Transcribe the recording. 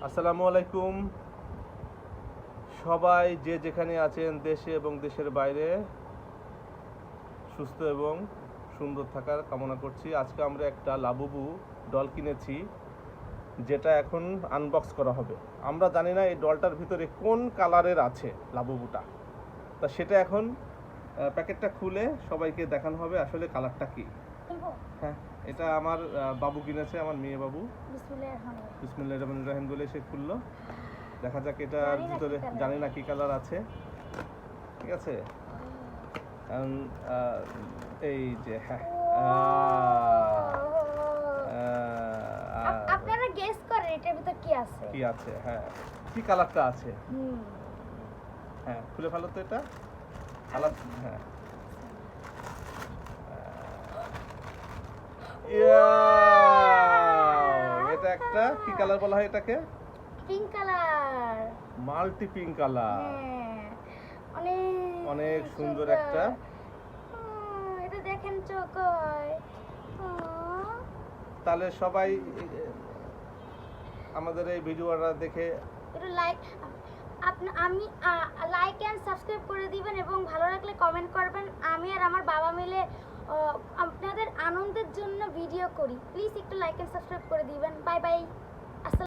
আসসালামু আলাইকুম। সবাই যে যেখানে আছেন দেশে এবং দেশের বাইরে সুস্থ এবং সুন্দর থাকার কামনা করছি। আজকে আমরা একটা লাবুবু ডল কিনেছি, যেটা এখন আনবক্স করা হবে। আমরা জানি না এই ডলটার ভিতরে কোন কালারের আছে লাবুবুটা, তা সেটা এখন প্যাকেটটা খুলে সবাইকে দেখানো হবে আসলে কালারটা কি। হ্যাঁ, এটা আমার বাবু কিনেছে, আমার মেয়ে বাবু। বিসমিল্লাহির রহমানির রহিম বলে সে খুললো। দেখা যাক এটার ভিতরে, জানি না কি কালার আছে। ঠিক আছে, এই যে হ্যাঁ, আপনারা গেস করেন এটার ভিতর কি আছে। কি আছে? হ্যাঁ, কি কালারটা আছে? হ্যাঁ, খুলে ফেলো তো এটা কালার। হ্যাঁ, এটা একটা কি কালার বলা হয় এটাকে? Pink colour, multi pink colour. অনেক সুন্দর একটা। এটা দেখেন চোখয়। তাহলে সবাই আমাদের এই ভিডিওটা দেখে একটু লাইক, আমি লাইক এন্ড সাবস্ক্রাইব করে দিবেন এবং ভালো লাগলে কমেন্ট করবেন। আমি আর আমার বাবা মিলে আপনাদের আনন্দের জন্য ভিডিও করি। প্লিজ একটু লাইক এন্ড সাবস্ক্রাইব করে দিবেন। Bye bye.